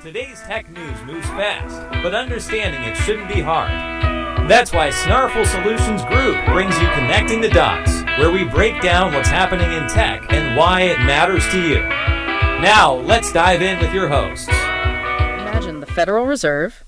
Today's tech news moves fast, but understanding it shouldn't be hard. That's why Snarful Solutions Group brings you Connecting the Dots, where we break down what's happening in tech and why it matters to you. Now, let's dive in with your hosts. Imagine the Federal Reserve,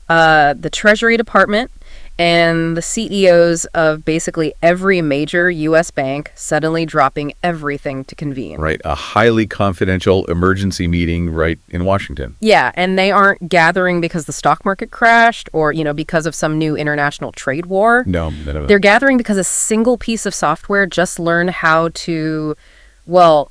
the Treasury Department, and the CEOs of basically every major U.S. bank suddenly dropping everything to convene. Right, a highly confidential emergency meeting right in Washington. Yeah, and they aren't gathering because the stock market crashed or, because of some new international trade war. No, none of it. They're gathering because a single piece of software just learned how to,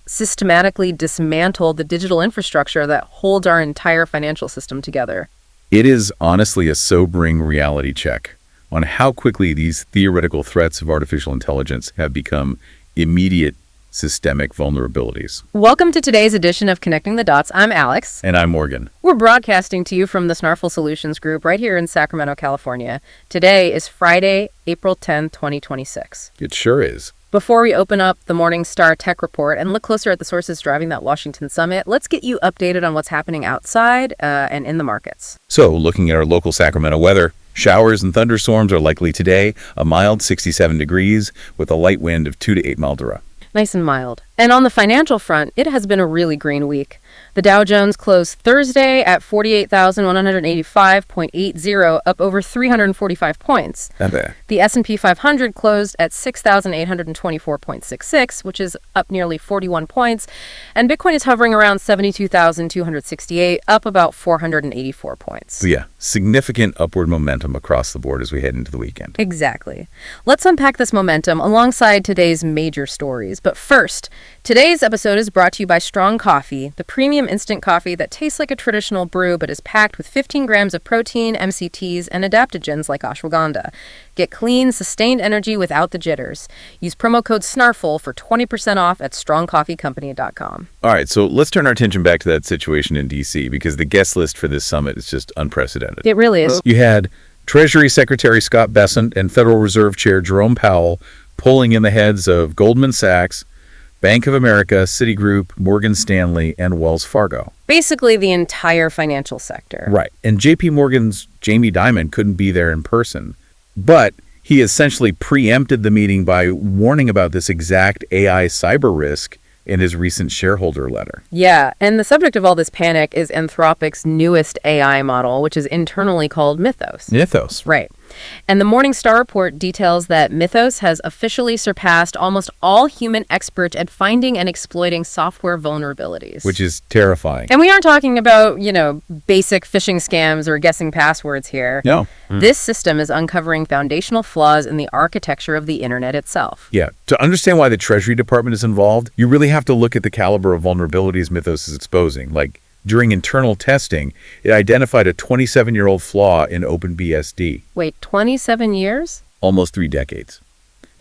systematically dismantle the digital infrastructure that holds our entire financial system together. It is honestly a sobering reality check on how quickly these theoretical threats of artificial intelligence have become immediate systemic vulnerabilities. Welcome to today's edition of Connecting the Dots. I'm Alex. And I'm Morgan. We're broadcasting to you from the Snarful Solutions Group right here in Sacramento, California. Today is Friday, April 10, 2026. It sure is. Before we open up the Morningstar Tech Report and look closer at the sources driving that Washington summit, let's get you updated on what's happening outside and in the markets. So, looking at our local Sacramento weather, showers and thunderstorms are likely today, a mild 67 degrees with a light wind of 2 to 8 miles per hour. Nice and mild. And on the financial front, it has been a really green week. The Dow Jones closed Thursday at 48,185.80, up over 345 points. Not bad. The S&P 500 closed at 6,824.66, which is up nearly 41 points. And Bitcoin is hovering around 72,268, up about 484 points. So yeah, significant upward momentum across the board as we head into the weekend. Exactly. Let's unpack this momentum alongside today's major stories. But first, today's episode is brought to you by Strong Coffee, the premium instant coffee that tastes like a traditional brew but is packed with 15 grams of protein, MCTs, and adaptogens like ashwagandha. Get clean, sustained energy without the jitters. Use promo code SNARFUL for 20% off at strongcoffeecompany.com. All right, so let's turn our attention back to that situation in D.C. because the guest list for this summit is just unprecedented. It really is. You had Treasury Secretary Scott Bessent and Federal Reserve Chair Jerome Powell pulling in the heads of Goldman Sachs, Bank of America, Citigroup, Morgan Stanley, and Wells Fargo. Basically the entire financial sector. Right. And J.P. Morgan's Jamie Dimon couldn't be there in person, but he essentially preempted the meeting by warning about this exact AI cyber risk in his recent shareholder letter. Yeah, and the subject of all this panic is Anthropic's newest AI model, which is internally called Mythos. Mythos. Right. And the Morningstar report details that Mythos has officially surpassed almost all human experts at finding and exploiting software vulnerabilities. Which is terrifying. And we aren't talking about, basic phishing scams or guessing passwords here. No. This system is uncovering foundational flaws in the architecture of the internet itself. Yeah. To understand why the Treasury Department is involved, you really have to look at the caliber of vulnerabilities Mythos is exposing. Like, during internal testing, it identified a 27-year-old flaw in OpenBSD. Wait, 27 years? Almost 3 decades.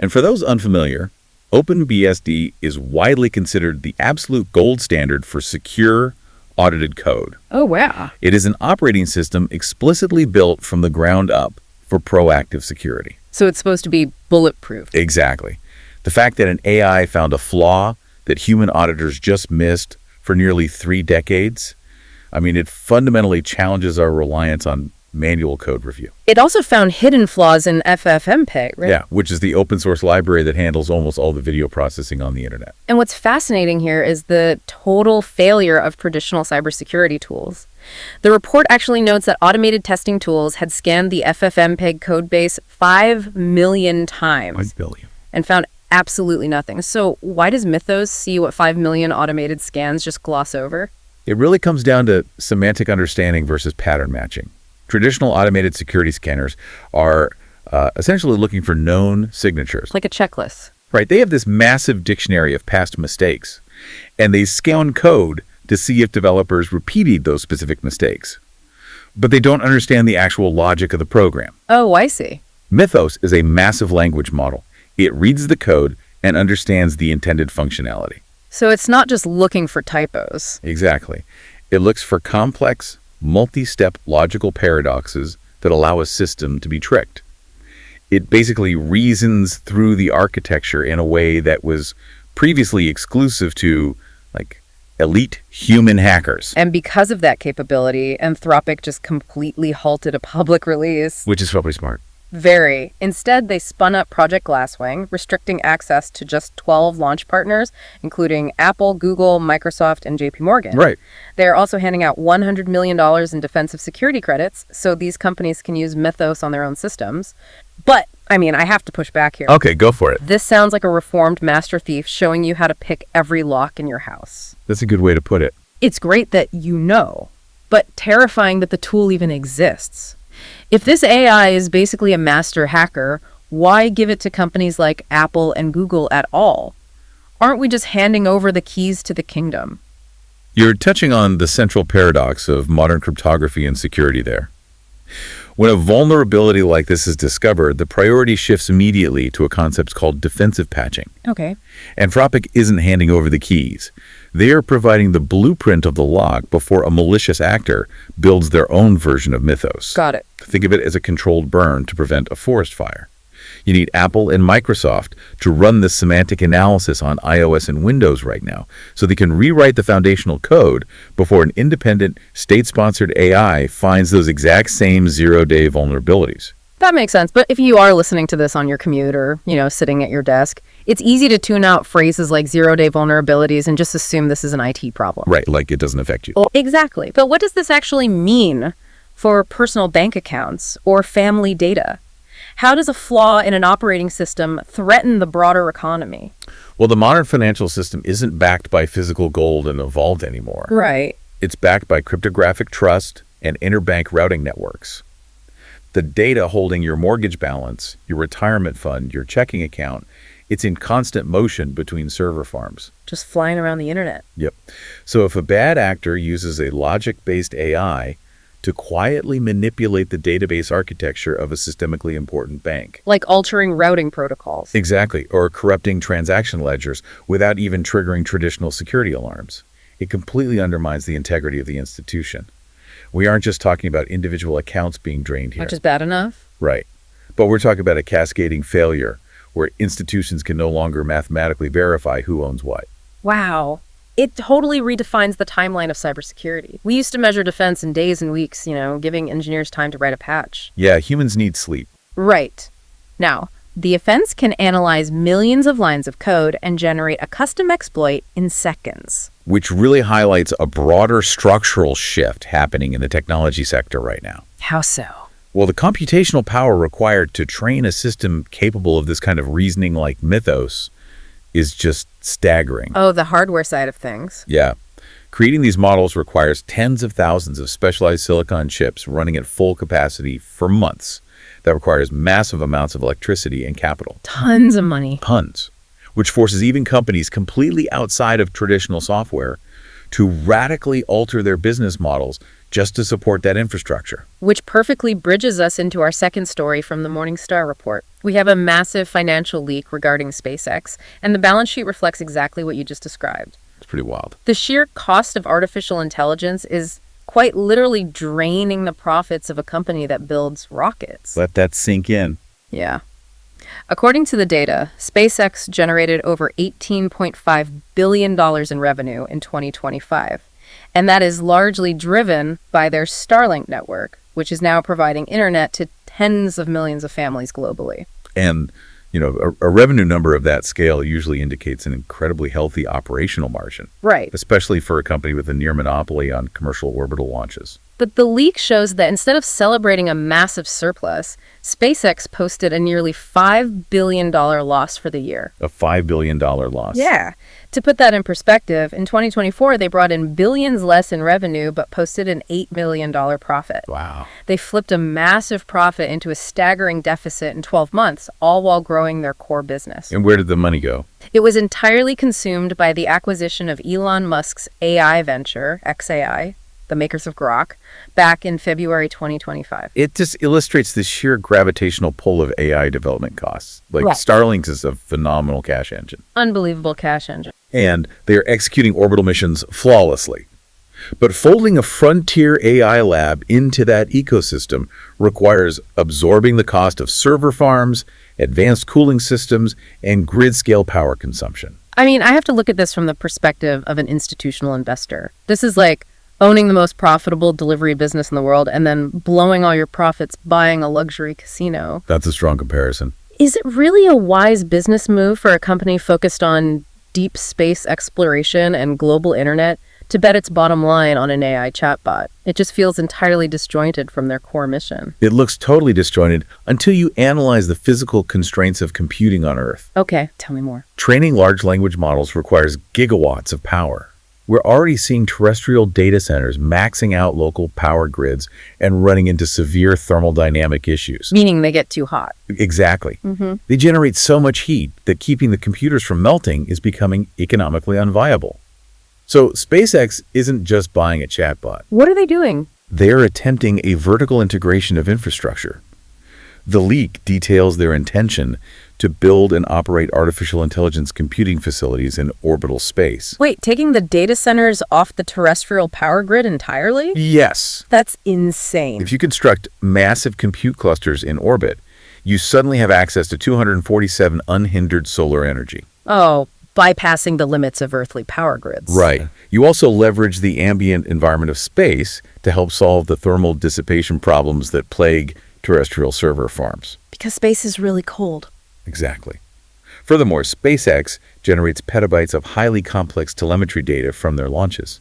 And for those unfamiliar, OpenBSD is widely considered the absolute gold standard for secure, audited code. Oh, wow. It is an operating system explicitly built from the ground up for proactive security. So it's supposed to be bulletproof. Exactly. The fact that an AI found a flaw that human auditors just missed for nearly 3 decades, it fundamentally challenges our reliance on manual code review. It also found hidden flaws in FFmpeg, right? Yeah, which is the open source library that handles almost all the video processing on the internet. And what's fascinating here is the total failure of traditional cybersecurity tools. The report actually notes that automated testing tools had scanned the FFmpeg codebase 5 million times. 5 billion. And found absolutely nothing. So why does Mythos see what 5 million automated scans just gloss over? It really comes down to semantic understanding versus pattern matching. Traditional automated security scanners are essentially looking for known signatures. Like a checklist. Right. They have this massive dictionary of past mistakes, and they scan code to see if developers repeated those specific mistakes. But they don't understand the actual logic of the program. Oh, I see. Mythos is a massive language model. It reads the code and understands the intended functionality. So it's not just looking for typos. Exactly. It looks for complex, multi-step logical paradoxes that allow a system to be tricked. It basically reasons through the architecture in a way that was previously exclusive to, elite human hackers. And because of that capability, Anthropic just completely halted a public release. Which is probably smart. Very. Instead, they spun up Project Glasswing, restricting access to just 12 launch partners, including Apple, Google, Microsoft, and JP Morgan. Right. They are also handing out $100 million in defensive security credits, so these companies can use Mythos on their own systems. But, I have to push back here. Okay, go for it. This sounds like a reformed master thief showing you how to pick every lock in your house. That's a good way to put it. It's great that you know, but terrifying that the tool even exists. If this AI is basically a master hacker, why give it to companies like Apple and Google at all? Aren't we just handing over the keys to the kingdom? You're touching on the central paradox of modern cryptography and security there. When a vulnerability like this is discovered, the priority shifts immediately to a concept called defensive patching. Okay. Anthropic isn't handing over the keys. They are providing the blueprint of the lock before a malicious actor builds their own version of Mythos. Got it. Think of it as a controlled burn to prevent a forest fire. You need Apple and Microsoft to run this semantic analysis on iOS and Windows right now, so they can rewrite the foundational code before an independent, state-sponsored AI finds those exact same zero-day vulnerabilities. That makes sense. But if you are listening to this on your commute or, sitting at your desk, it's easy to tune out phrases like zero-day vulnerabilities and just assume this is an IT problem. Right, like it doesn't affect you. Well, exactly. But what does this actually mean for personal bank accounts or family data? How does a flaw in an operating system threaten the broader economy? Well, the modern financial system isn't backed by physical gold and evolved anymore. Right. It's backed by cryptographic trust and interbank routing networks. The data holding your mortgage balance, your retirement fund, your checking account, it's in constant motion between server farms. Just flying around the internet. Yep. So if a bad actor uses a logic-based AI to quietly manipulate the database architecture of a systemically important bank. Like altering routing protocols. Exactly, or corrupting transaction ledgers without even triggering traditional security alarms. It completely undermines the integrity of the institution. We aren't just talking about individual accounts being drained here. Which is bad enough. Right. But we're talking about a cascading failure where institutions can no longer mathematically verify who owns what. Wow. It totally redefines the timeline of cybersecurity. We used to measure defense in days and weeks, giving engineers time to write a patch. Yeah, humans need sleep. Right. Now, the offense can analyze millions of lines of code and generate a custom exploit in seconds. Which really highlights a broader structural shift happening in the technology sector right now. How so? Well, the computational power required to train a system capable of this kind of reasoning like Mythos is just staggering. Oh, the hardware side of things. Yeah. Creating these models requires tens of thousands of specialized silicon chips running at full capacity for months. That requires massive amounts of electricity and capital. Tons of money. Tons. Which forces even companies completely outside of traditional software to radically alter their business models just to support that infrastructure. Which perfectly bridges us into our second story from the Morningstar report. We have a massive financial leak regarding SpaceX, and the balance sheet reflects exactly what you just described. It's pretty wild. The sheer cost of artificial intelligence is quite literally draining the profits of a company that builds rockets. Let that sink in. Yeah. According to the data, SpaceX generated over $18.5 billion in revenue in 2025. And that is largely driven by their Starlink network, which is now providing internet to tens of millions of families globally. And, a revenue number of that scale usually indicates an incredibly healthy operational margin. Right. Especially for a company with a near monopoly on commercial orbital launches. But the leak shows that instead of celebrating a massive surplus, SpaceX posted a nearly $5 billion loss for the year. A $5 billion loss. Yeah. To put that in perspective, in 2024, they brought in billions less in revenue, but posted an $8 million profit. Wow. They flipped a massive profit into a staggering deficit in 12 months, all while growing their core business. And where did the money go? It was entirely consumed by the acquisition of Elon Musk's AI venture, XAI, the makers of Grok, back in February 2025. It just illustrates the sheer gravitational pull of AI development costs. Like, Right. Starlink is a phenomenal cash engine. Unbelievable cash engine. And they are executing orbital missions flawlessly. But folding a frontier AI lab into that ecosystem requires absorbing the cost of server farms, advanced cooling systems, and grid-scale power consumption. I mean, I have to look at this from the perspective of an institutional investor. This is like owning the most profitable delivery business in the world and then blowing all your profits buying a luxury casino. That's a strong comparison. Is it really a wise business move for a company focused on deep space exploration and global internet to bet its bottom line on an AI chatbot? It just feels entirely disjointed from their core mission. It looks totally disjointed until you analyze the physical constraints of computing on Earth. Okay, tell me more. Training large language models requires gigawatts of power. We're already seeing terrestrial data centers maxing out local power grids and running into severe thermodynamic issues. Meaning they get too hot. Exactly. They generate so much heat that keeping the computers from melting is becoming economically unviable. So SpaceX isn't just buying a chatbot. What are they doing? They're attempting a vertical integration of infrastructure. The leak details their intention to build and operate artificial intelligence computing facilities in orbital space. Wait, taking the data centers off the terrestrial power grid entirely? Yes. That's insane. If you construct massive compute clusters in orbit, you suddenly have access to 247 unhindered solar energy. Oh, bypassing the limits of earthly power grids. Right. You also leverage the ambient environment of space to help solve the thermal dissipation problems that plague terrestrial server farms. Because space is really cold. Exactly. Furthermore, SpaceX generates petabytes of highly complex telemetry data from their launches.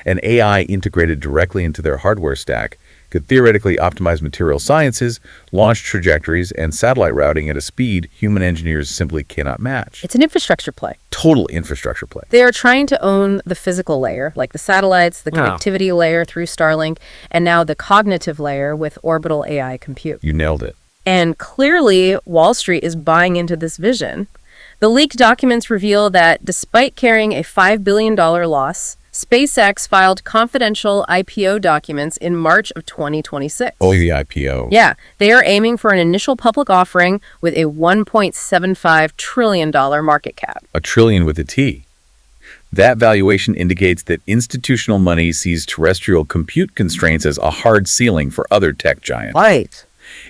An AI integrated directly into their hardware stack could theoretically optimize material sciences, launch trajectories, and satellite routing at a speed human engineers simply cannot match. It's an infrastructure play. Total infrastructure play. They are trying to own the physical layer, like the satellites, the connectivity layer through Starlink, and now the cognitive layer with orbital AI compute. You nailed it. And clearly, Wall Street is buying into this vision. The leaked documents reveal that despite carrying a $5 billion loss, SpaceX filed confidential IPO documents in March of 2026. Oh, the IPO. Yeah, they are aiming for an initial public offering with a $1.75 trillion market cap. A trillion with a T. That valuation indicates that institutional money sees terrestrial compute constraints as a hard ceiling for other tech giants. Right.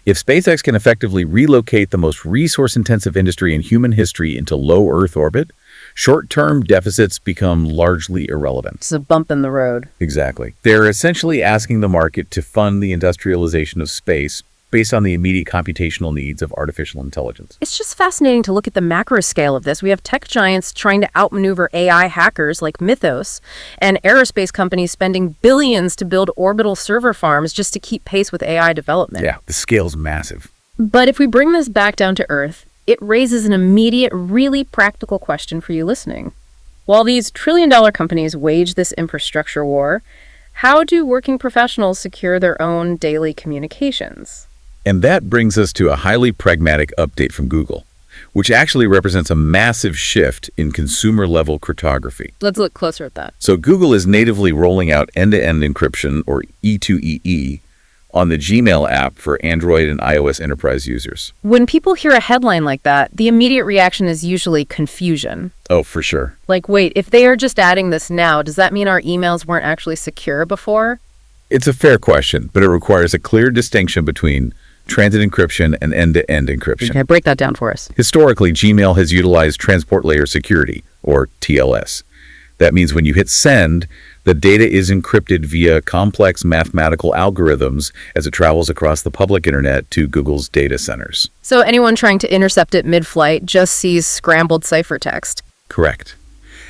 If SpaceX can effectively relocate the most resource-intensive industry in human history into low Earth orbit, short-term deficits become largely irrelevant. It's a bump in the road. Exactly. They're essentially asking the market to fund the industrialization of space based on the immediate computational needs of artificial intelligence. It's just fascinating to look at the macro scale of this. We have tech giants trying to outmaneuver AI hackers like Mythos, and aerospace companies spending billions to build orbital server farms just to keep pace with AI development. Yeah, the scale's massive. But if we bring this back down to Earth, it raises an immediate, really practical question for you listening. While these trillion-dollar companies wage this infrastructure war, how do working professionals secure their own daily communications? And that brings us to a highly pragmatic update from Google, which actually represents a massive shift in consumer-level cryptography. Let's look closer at that. So Google is natively rolling out end-to-end encryption, or E2EE, on the Gmail app for Android and iOS enterprise users. When people hear a headline like that, the immediate reaction is usually confusion. Oh, for sure. Like, wait, if they are just adding this now, does that mean our emails weren't actually secure before? It's a fair question, but it requires a clear distinction between transit encryption and end-to-end encryption. Okay, break that down for us. Historically, Gmail has utilized transport layer security, or TLS. That means when you hit send, the data is encrypted via complex mathematical algorithms as it travels across the public internet to Google's data centers. So anyone trying to intercept it mid-flight just sees scrambled ciphertext. Correct.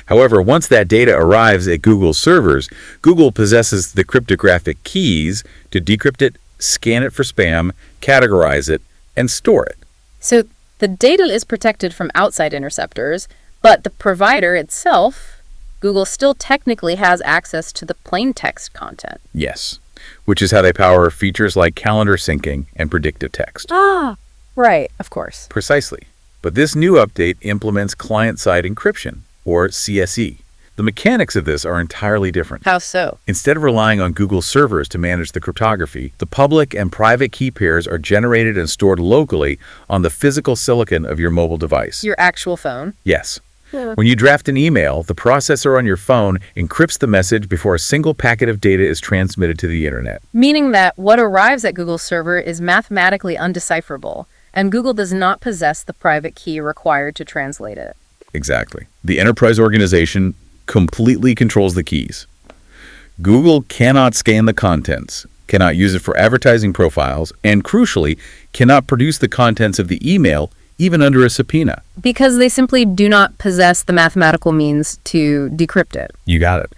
However, once that data arrives at Google's servers, Google possesses the cryptographic keys to decrypt it, scan it for spam, categorize it, and store it. So the data is protected from outside interceptors, but the provider itself, Google, still technically has access to the plain text content. Yes, which is how they power features like calendar syncing and predictive text. Ah, right, of course. Precisely. But this new update implements client-side encryption, or CSE. The mechanics of this are entirely different. How so? Instead of relying on Google servers to manage the cryptography, the public and private key pairs are generated and stored locally on the physical silicon of your mobile device. Your actual phone? Yes. When you draft an email, the processor on your phone encrypts the message before a single packet of data is transmitted to the internet. Meaning that what arrives at Google's server is mathematically undecipherable, and Google does not possess the private key required to translate it. Exactly. The enterprise organization completely controls the keys. Google cannot scan the contents, cannot use it for advertising profiles, and crucially, cannot produce the contents of the email even under a subpoena. Because they simply do not possess the mathematical means to decrypt it. You got it.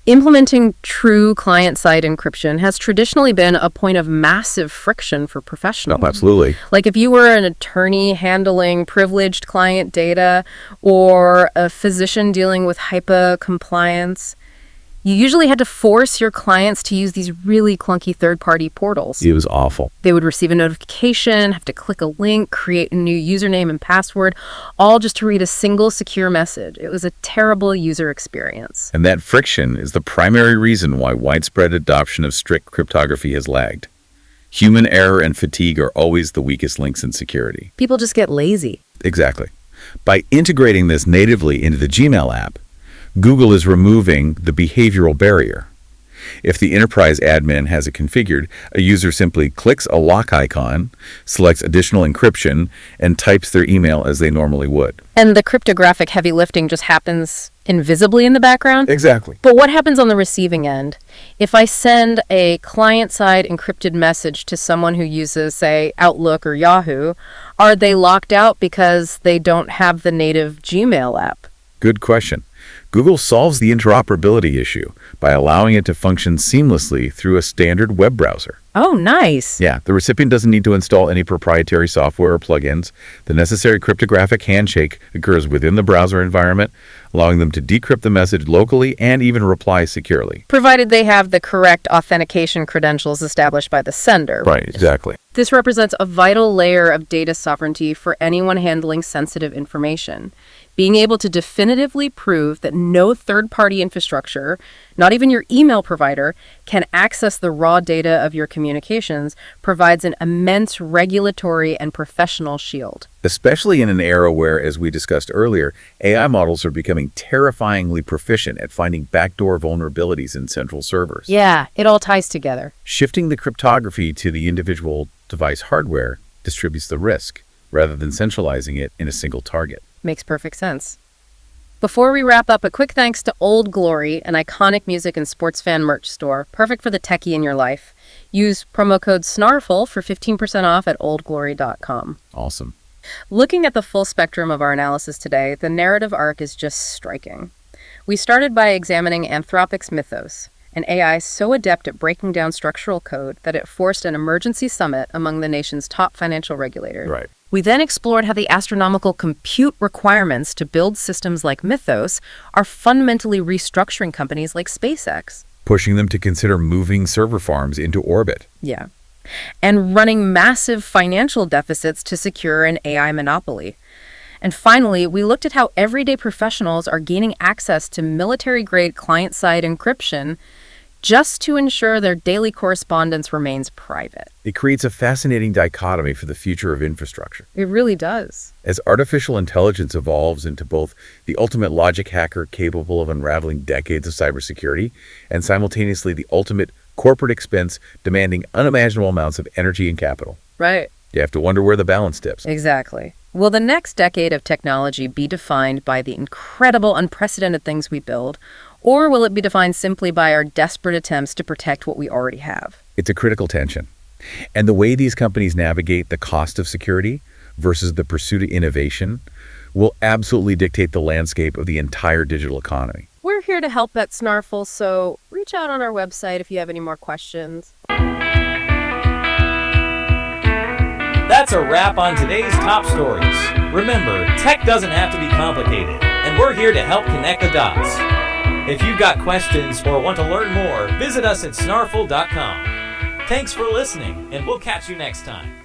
Implementing true client-side encryption has traditionally been a point of massive friction for professionals. Oh, absolutely. Like if you were an attorney handling privileged client data or a physician dealing with HIPAA compliance, you usually had to force your clients to use these really clunky third-party portals. It was awful. They would receive a notification, have to click a link, create a new username and password, all just to read a single secure message. It was a terrible user experience. And that friction is the primary reason why widespread adoption of strict cryptography has lagged. Human error and fatigue are always the weakest links in security. People just get lazy. Exactly. By integrating this natively into the Gmail app, Google is removing the behavioral barrier. If the enterprise admin has it configured, a user simply clicks a lock icon, selects additional encryption, and types their email as they normally would. And the cryptographic heavy lifting just happens invisibly in the background? Exactly. But what happens on the receiving end? If I send a client-side encrypted message to someone who uses, say, Outlook or Yahoo, are they locked out because they don't have the native Gmail app? Good question. Google solves the interoperability issue by allowing it to function seamlessly through a standard web browser. Oh, nice. Yeah, the recipient doesn't need to install any proprietary software or plugins. The necessary cryptographic handshake occurs within the browser environment, allowing them to decrypt the message locally and even reply securely. Provided they have the correct authentication credentials established by the sender. Right, exactly. This represents a vital layer of data sovereignty for anyone handling sensitive information. Being able to definitively prove that no third-party infrastructure, not even your email provider, can access the raw data of your communications provides an immense regulatory and professional shield. Especially in an era where, as we discussed earlier, AI models are becoming terrifyingly proficient at finding backdoor vulnerabilities in central servers. Yeah, it all ties together. Shifting the cryptography to the individual device hardware distributes the risk, rather than centralizing it in a single target. Makes perfect sense. Before we wrap up, a quick thanks to Old Glory, an iconic music and sports fan merch store, perfect for the techie in your life. Use promo code SNARFL for 15% off at oldglory.com. Awesome. Looking at the full spectrum of our analysis today, the narrative arc is just striking. We started by examining Anthropic's Mythos, an AI so adept at breaking down structural code that it forced an emergency summit among the nation's top financial regulators. Right. We then explored how the astronomical compute requirements to build systems like Mythos are fundamentally restructuring companies like SpaceX. Pushing them to consider moving server farms into orbit. Yeah. And running massive financial deficits to secure an AI monopoly. And finally, we looked at how everyday professionals are gaining access to military-grade client-side encryption just to ensure their daily correspondence remains private. It creates a fascinating dichotomy for the future of infrastructure. It really does. As artificial intelligence evolves into both the ultimate logic hacker capable of unraveling decades of cybersecurity and simultaneously the ultimate corporate expense demanding unimaginable amounts of energy and capital. Right. You have to wonder where the balance dips. Exactly. Will the next decade of technology be defined by the incredible, unprecedented things we build, or will it be defined simply by our desperate attempts to protect what we already have? It's a critical tension. And the way these companies navigate the cost of security versus the pursuit of innovation will absolutely dictate the landscape of the entire digital economy. We're here to help at Snarful, so reach out on our website if you have any more questions. That's a wrap on today's top stories. Remember, tech doesn't have to be complicated, and we're here to help connect the dots. If you've got questions or want to learn more, visit us at snarful.com. Thanks for listening, and we'll catch you next time.